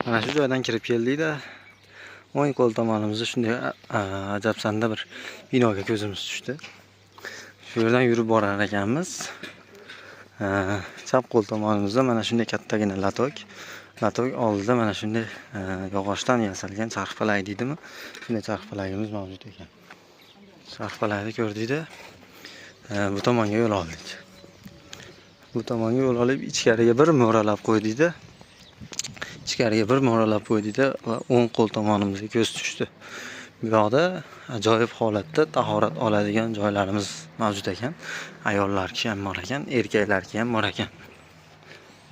Mana shu joydan kirib keldik-da, o'ng qo'l tomonimizda shunday ajabsanda bir binoga ko'zimiz tushdi. Shu yerdan yurib borar ekanmiz. Chap qo'l tomonimizda mana shunday kattagina latok. Latok oldida mana shunday yog'ochdan yasalgan charxpalak deydimi? Shunday charxpalagimiz mavjud ekan. Charxpalakni ko'rdik-da, bu tomonga yo'l oldik. Bu tomonga yo'l olib ichkariga bir mo'ralab qo'ydik-da. Ichkariga bir mo'ralab qo'ydik-da va o'ng qo'l tomonimizga ko'z tushdi. Bu yoqda ajoyib holatda tahorat oladigan joylarimiz mavjud ekan. Ayollar kishi ham bor ekan, erkaklar ham bor ekan.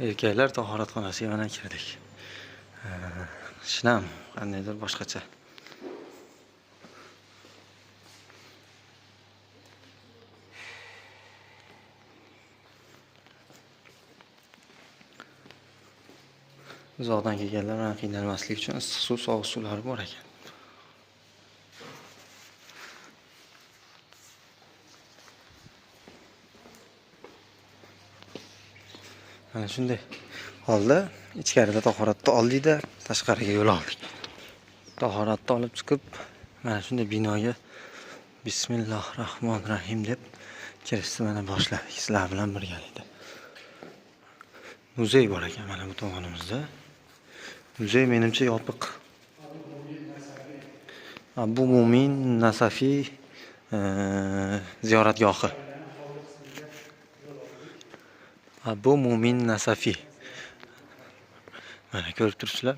Erkaklar tahoratxonasiga mana kirdik. Shinam qandaydir boshqacha. Uzoqdan kelganlar mana qiynalmaslik uchun issiq suv, sovuq suvlari bor ekan. Mana shunday holda ichkarida tahoratni oldik-da, tashqariga yo'l oldik. Tahoratni olib chiqib, mana shunday binoga Bismillahirrohmanirrohim deb kirishni mana boshladik sizlar bilan birgalikda. Muzey bor ekan mana bu tomonimizda. Muzey menimcha yopiq. Abu Mumin Nasafiy ziyoratgohi. Abu Mumin Nasafiy. Mana ko'rib turibsizlar.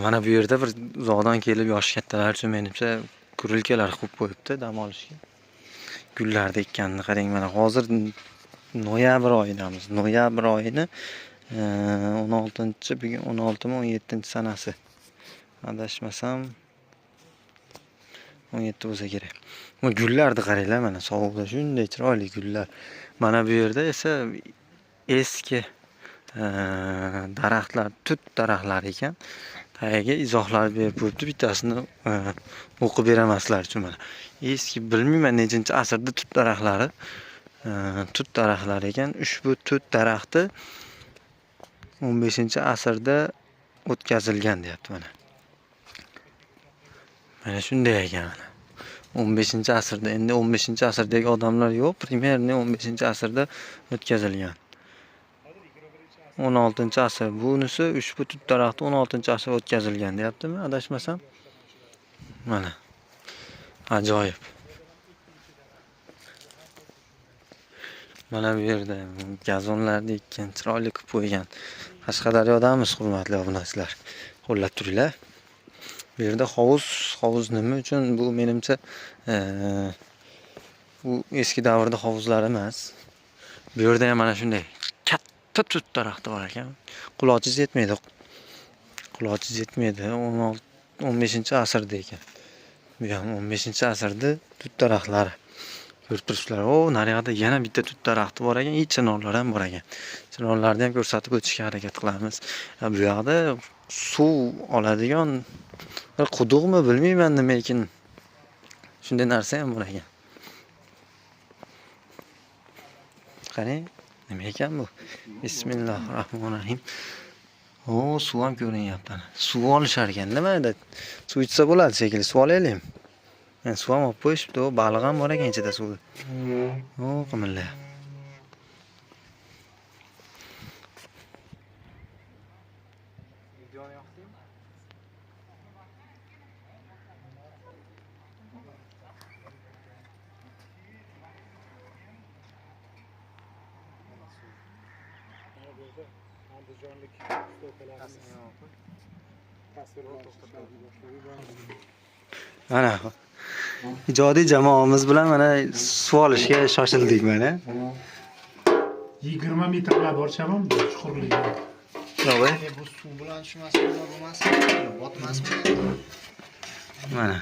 Mana bu yerda bir uzoqdan kelib yoshi kattalar uchun menimcha kurilkalar qo'yib qo'yibdi dam olishga. Gullarni ekkanini qarang, mana hozir noyabr oyidamiz. Noyabr oyini 16, bugun 16-17 sanasi. Adashmasam 17 bo'lsa kerak. Bu gullarni qaranglar, mana sovuqda shunday chiroyli gullar. Mana bu yerda esa eski daraxtlar, tut daraxtlari ekan. Tagiga izohlar berib qo'yibdi, bittasini o'qib beramaslar uchun mana. Eski bilmayman nechinchi asrda tut daraxtlari ekan. Ushbu tut daraxti 15-asrda o'tkazilgan deyapti mana. Mana shunday ekan. 15-asrda, endi 15-asrdagi odamlar yo'q, primerni 15-asrda o'tkazilgan. 16-asr. Bunisi ushbu tut daraxti 16-asrda o'tkazilgan deyaptimi, adashmasam. Mana. Ajoyib. Mana bu yerda gazonlarni ekkan, chiroyli qilib qo'ygan. Qashqadaryodamiz, hurmatli obunachilar. Qo'llab turinglar. Bu yerda hovuz nima uchun? Bu menimcha bu eski davrda hovuzlar emas. Bu yerda ham mana shunday katta tut daraxti bor ekan. Quloqingiz yetmaydi. 15-asrda ekan. Bu ham 15-asrda tut daraxtlari. Ko'rib turibsizlar. Naryoqda yana bitta tut daraxti bor ekan, chinorlar ham bor ekan. Chinorlarni ham ko'rsatib o'tishga harakat qilamiz. Bu yoqda suv oladigan bir quduqmi bilmayman nima ekan. Shunday narsa ham bor ekan. Qarang, nima ekan bu? Bismillahirrohmanirrohim. Suv ham ko'rinyapti. Suv olishar ekan, nimada? Suv ichsa bo'ladi shekilli, suv olaylik. Men suv ham olib qo'yishibdi, baliq ham bor ekan ichida suvda. Qimirlayapti. Mana ijodiy jamoamiz bilan mana suv olishga shoshildik mana. 20 metrlar bor chamam chuqurligi. Yo'q, bu suv bilan tushmasin, bo'lmasin, botmasmi? mana.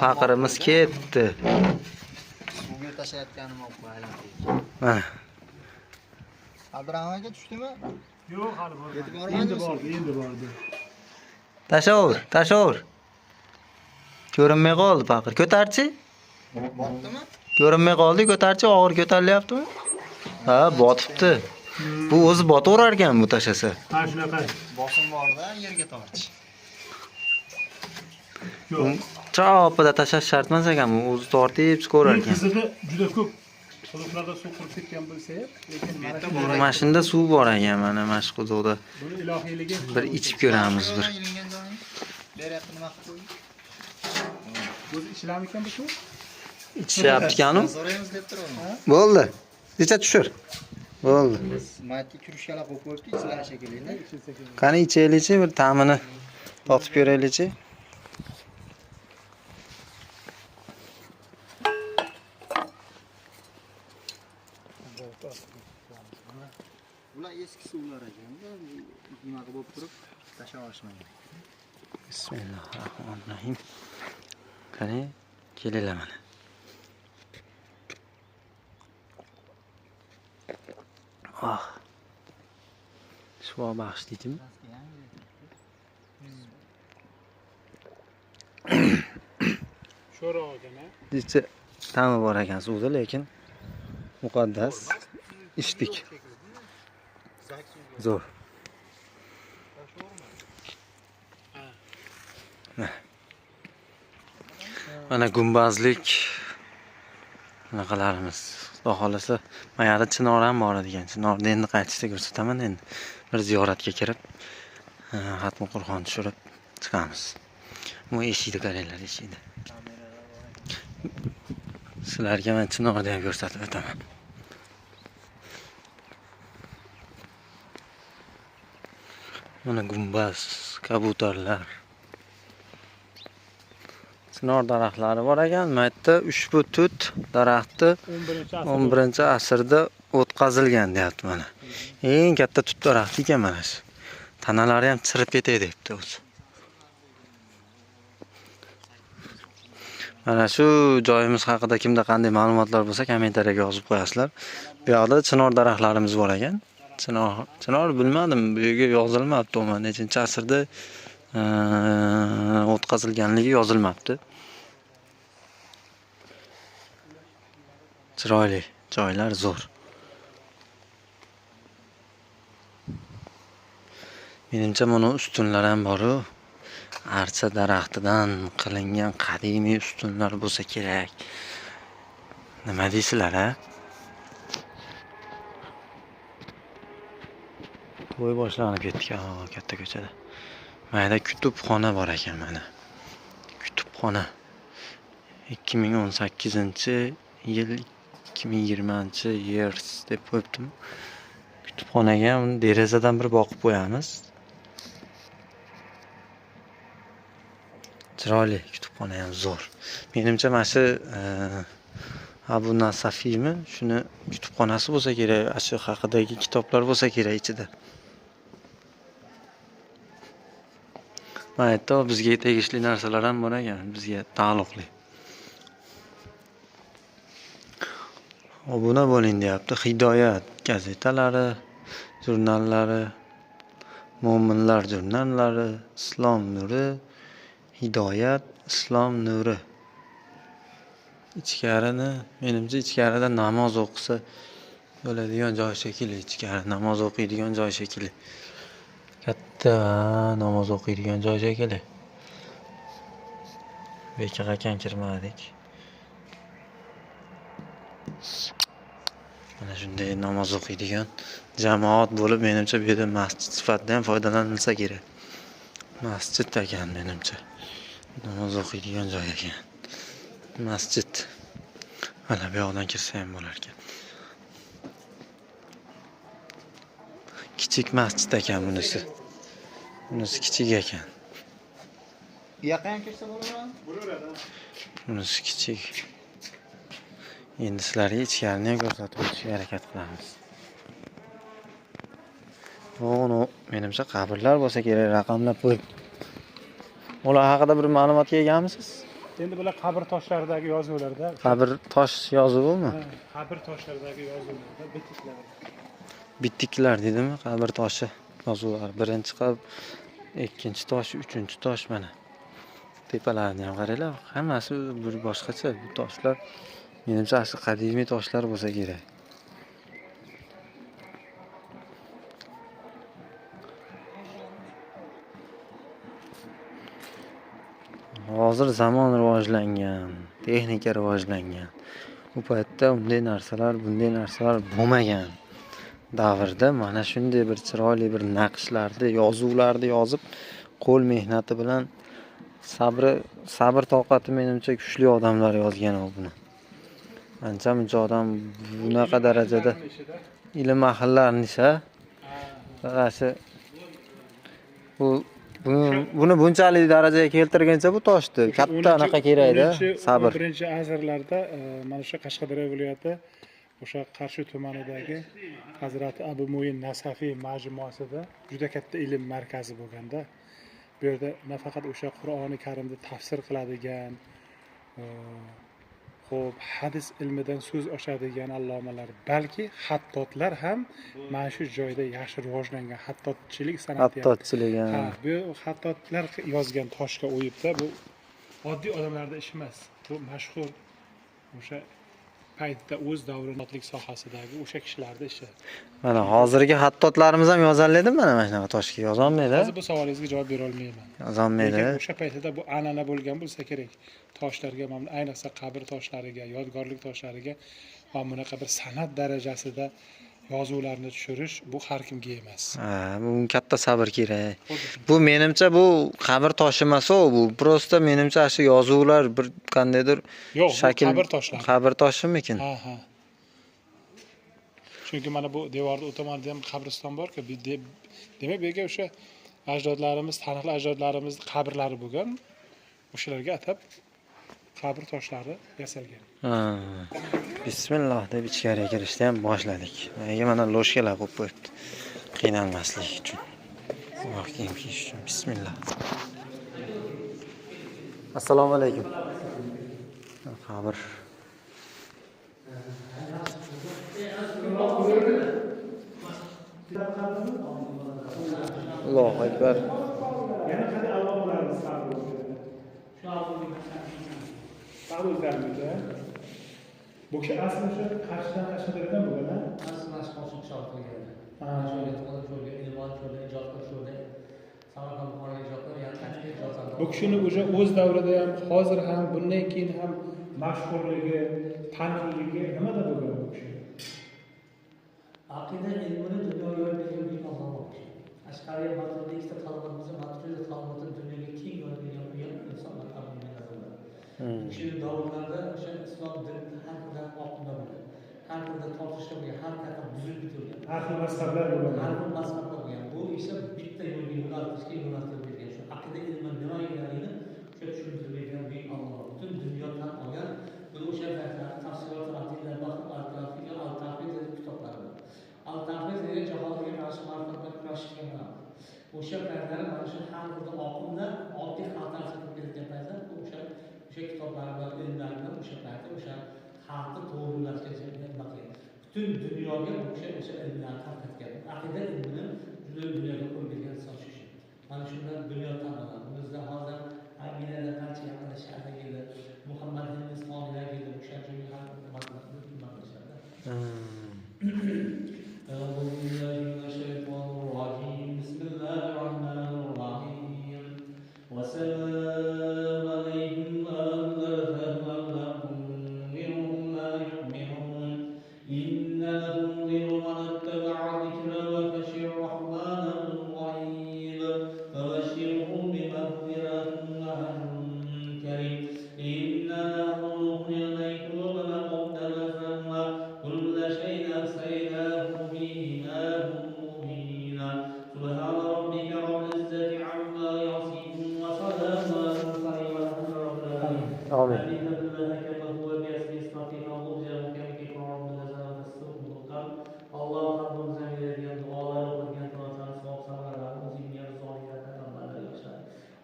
Faqirimiz ketdi. Suvga tashlayotganim yo'q, aylantirib. Mana. Abdurahmon aka tushdimi? Yo'q, hali bor. Endi bordi. Tashavur. Ko'rinmay qoldi faqir. Ko'tarchi? Botdimi? Ko'rinmay qoldi, ko'tarchi og'ir ko'tarilyaptimi? Ha, botibdi. Bu o'zi botaverar ekan bu tashlasa. Ha shunaqa. Bosim borda yerga tortish. Yo'q. Chopida tashlash shart emas ekan, bu o'zi tortib chiqaverar ekan. Qizig'i juda ko'p. Quduqlarda suv qurib ketgan bo'lsa, lekin mana Mashinada suv bor ekan mana shu quduqda. buni ilohiyligi Bir ichib ko'ramiz bir. Ilingan joyini beryapti nima qilib qo'ying. o'zi ishlarmikan bu suv? Ichishyapti-kanu. So'raymiz deb turaman. Bo'ldi. Icha tushir. Bo'ldi. Matni kurushkalar qo'yib qo'yibdi, ichlar shekilli. Qani ichaylikchi, bir ta'mini totib ko'raylikchi. Bular eski suvlar ekan-da, nima qilib turib tashlab olishmagan. Bismillahirrohmanirrohim. Qani kelinglar mana. Ah. Shivo bag'ishladimi? Sho'ro ekan, ha? Ichi ta'mi bor ekan suvda, lekin muqaddas ichdik. Zo'r. Mana gumbazlik bunaqalarimiz. Xudo xolasa, mayada chinor ham bor ekan. Chinorni endi qaytishda ko'rsataman endi. Bir ziyoratga kirib, xatmi Qur'on tushirib chiqamiz. Bu eshikni qaranglar, eshikni. Sizlarga men chinorni ham ko'rsatib o'taman. Mana gumbaz, kabutarlar. Chinor daraxtlari bor ekan. Bu yerda ushbu tut daraxti 11-asrda o'tkazilgan deyapti mana. Eng katta tut daraxti ekan mana shu. Tanalari ham chirib ketay debdi o'zi. Mana shu joyimiz haqida kimda qanday ma'lumotlar bo'lsa, kommentariyaga yozib qo'yasizlar. Bu yoqda chinor daraxtlarimiz bor ekan. Chinor bilmadim, bu yerga yozilmabdi, mana nechinchi asrda o'tkazilganligi yozilmabdi. Chiroyli joylar, zo'r. Menimcha buni ustunlar ham bor-ku. Archa daraxtidan qilingan qadimiy ustunlar bo'lsa kerak. Nima deysizlar, ha? To'y boshlanib ketdik, katta ko'chada. Mayda kutubxona bor ekan mana. Kutubxona. 2018-yil 2020-years deb qo'yibdim. Kutubxonaga derazadan bir boqib qo'yamiz. Chiroyli kutubxona ham zo'r. Menimcha mana shu Abu Nasafiymi? Shuni kutubxonasi bo'lsa kerak, shu haqidagi kitoblar bo'lsa kerak ichida. Mana yerda bizga tegishli narsalar ham bor ekan, bizga taalluqli. Obuna bo'ling deyapti. Hidoyat gazetalari, jurnallari, Mo'minlar jurnallari, Islom nuri, Hidoyat, Islom nuri. Ichkarini, menimcha ichkarida namoz o'qisa bo'ladigan joy shekilli, ichkari namoz o'qiydigan joy shekilli. Katta namoz o'qiydigan joy shekilli. Bekaga kan kirmadik. Mana shunday namoz o'qiydigan jamoat bo'lib, menimcha bu yerda masjid sifatida ham foydalanilsa kerak. Masjid ekan menimcha. Namoz o'qiydigan joy ekan. Masjid. Mana bu yoqdan kirsa ham bo'lar ekan. Kichik masjid ekan bunisi. Bunisi kichik ekan. Bu yoqqa ham kirsa bo'laveradi? bo'laveradi. Bunisi kichik. Endi sizlarga ichkarini ham ko'rsatib o'tishga harakat qilamiz. Ono, menimcha qabrlar bo'lsa kerak, raqamlab qo'yib. Ular haqida bir ma'lumotga egamisiz? Endi bular qabr toshlaridagi yozuvlarda. Qabr tosh yozuvimi? Qabr toshlaridagi yozuvlarda bitiklar. Bitiklar deydimi? Qabr toshi yozuvlar. Birinchi qabr, ikkinchi tosh, uchinchi tosh mana. Tepalarini ham qaranglar, hammasi bir boshqacha. Bu toshlar Menimcha asli qadimiy toshlar bo'lsa kerak. Hozir zamon rivojlangan, texnika rivojlangan. U paytda bunday narsalar bo'lmagan davrda mana shunday bir chiroyli bir naqshlarni, yozuvlarni yozib, qo'l mehnati bilan sabr toqati menimcha kuchli odamlar yozgan buni. Ancha-muncha odam bunaqa darajada ilm ahillarnisa qarasi buni bunchalik darajaga keltirgancha bu toshdi. Katta anaqa kerakda, sabr. 11-asrlarda mana shu Qashqadaryo viloyati o'sha Qarshi tumanidagi Hazrati Abu Mo'in Nasafiy majmuasida juda katta ilm markazi bo'lganda, bu yerda nafaqat o'sha Qur'oni Karimni tafsir qiladigan, xo'p, hadis ilmidan so'z ochadigan allomalar, balki xattotlar ham mana shu joyda yaxshi rivojlangan xattotchilik san'ati. Xattotchilik. Ha, bu xattotlar yozgan toshga o'yibda, bu oddiy odamlarning ishi emas. Bu mashhur o'sha paytda o'z davrinotlik sohasidagi o'sha kishilarning ishi. Mana hozirgi xattotlarimiz ham yozolmaydimi mana shunaqa toshga? Yozolmaydi. Hozir bu savolingizga javob bera olmayman. Yozolmaydi. Lekin o'sha paytda bu an'ana bo'lgan bo'lsa kerak. Toshlarga, ayniqsa qabr toshlariga, yodgorlik toshlariga va bunaqa bir san'at darajasida yozuvlarni tushirish bu har kimga emas. Ha, bu katta sabr kerak. Bu menimcha bu qabr toshi emas, bu prosta menimcha shu yozuvlar bir qandaydir Yo'q, shakl qabr toshlari. Qabr toshimikin? Ha. Chunki mana bu devorda o'tomonda ham qabriston bor-ku, demak bu yerga o'sha ajdodlarimiz, taniqli ajdodlarimiz qabrlari bo'lgan. O'shalarga atab qabr toshlari yasalgan. Bismillah deb ichkariga kirishni ham boshladik. Menga mana loshkalar qo'yib qo'yibdi. Qiynalmaslik uchun. Oq kiyim kiyish uchun. Bismillah. Assalomu alaykum. Qabr. Allohu akbar. Yana qanday allomalarimiz qabr o'zlarimizda. Bu kishi asli o'sha Qarshidan Qashqadaryodan bo'lgan-a? Asli qo'shiq shart qilgan. Sho'rga ilmon, sho'rga ijod qilib, sho'rga Samarqand Buxoroga ijod qilib, yana qancha ijodlar. Bu kishini o'sha o'z davrida ham, hozir ham, bundan keyin ham mashhurligi, tanilligi nimada bo'lgan bu kishi? Aqida ilmini dunyoga yo'ygan bir odam bu kishi. Ashqariya Maturidi ikkita talabamizni Maturidi ta'limotini dunyoga keng yo'ygan insonlar qabulini nazarda. Bu kishi davrlarida o'sha islom dinini har xil oqimda bo'lgan. Har xil tortishlar bo'lgan, har qanaqa buzib bitilgan. Har xil mazhablar bo'lgan. Har xil mazhablar bo'lgan. Bu esa bitta yo'lga yo'naltirishga yo'naltirib bergan. Shu aqida ilmi nima ekanligini o'sha tushuntirib bergan buyuk Alloh. Butun dunyo tan olgan. Bu o'sha paytlarda tafsirot ratiblar baxil al-Tafid al-Tafid kitoblari bor. Al-Tafid degan jahonga qarshi ma'rifatga kurashishgan. O'sha paytlarda mana shu har xil oqimda oddiy xalqlar chiqib ketgan paytda o'sha kitoblar bilan ilmlar bilan o'sha paytda o'sha xalqni to'g'rilashga nima qilgan. Butun dunyoga o'sha ilmlarni tarqatgan. Aqida ilmini dunyoga qo'yib bergan inson shu kishi. Mana shundan dunyo tan oladi. Bizda hozir Armeniyada qancha yaqinlashadi keldi. Muhammad Hindistonga keldi. O'sha joyga ham nima qilishadi. بسم الله الرحمن الرحيم وسلام عليهم أنذرتهم لكم منهم ما يؤمنون إنما تنذر من اتبع الذكر وخشي الرحمن بالغيب فبشره بمغفرة وأجر كريم إنا نخلق إليك وما قدم ثم كل شيء أحصيناه في إمام مبين سبحان ربك رب العزة عما يصفون وسلام على المرسلين والحمد لله رب العالمين. آمين. Allah Rabbimize verilen duaları okuyan dualar soğuk sabırlar, uzun yer zorluğuna kadar yaşlar.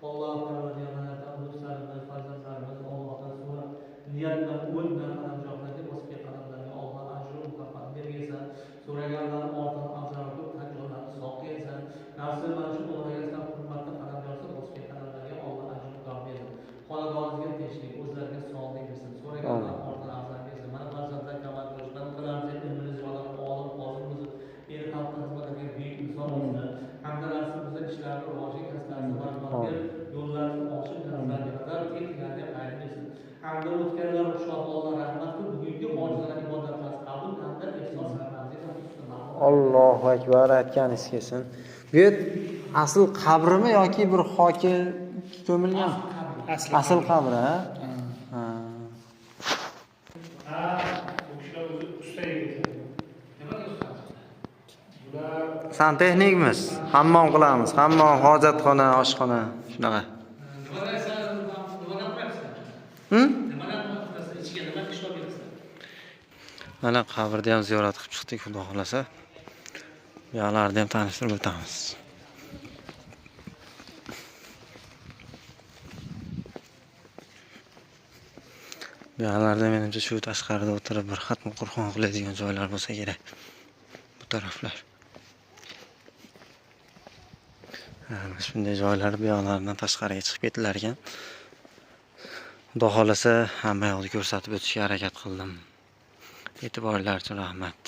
Allah Teala'nın lütflarını, fazlalarını Allah'tan sonra niyetle ölümden kalanacakları vasfiye kalanlarını Allah acı mukafat verirse, sorayanların ortadan azarlık tacırlarını soğuklayırsa, nasıl manşur olayırsa hürmetle kalanacaksa vasfiye kalanlarını Allah acı mukafat verirse. Kola doğrudan teşvik, özlerine sağlık versin. Sorayanların ortadan azar verirse. hamda o'tganlar shohlar rahmat bugungi ojizalar ibodatlar qabul hamda ehsos ramziy Allohu akbar, aytganingiz kelsin. Bu yer asl qabrimi yoki bir hoki ko'milgan? Asl qabri, ha? Ha. O'sha o'zi usta yigit. Santexnikmiz. Hammom qilamiz. Hammom, hojatxona, oshxona, shunaqa. Mana qabrda ham ziyorat qilib chiqdik, xudo xolasa. Bu yoqlarni ham tanishtirib o'tamiz. Bu yoqlarda menimcha shu tashqarida o'tirib bir xatmi Qur'on qiladigan joylar bo'lsa kerak. Bu taraflar. Shunday joylar bu yoqlardan tashqariga chiqib ketilar ekan. Xudo xolasa hamma yoqni ko'rsatib o'tishga harakat qildim. E'tiborlar uchun rahmat.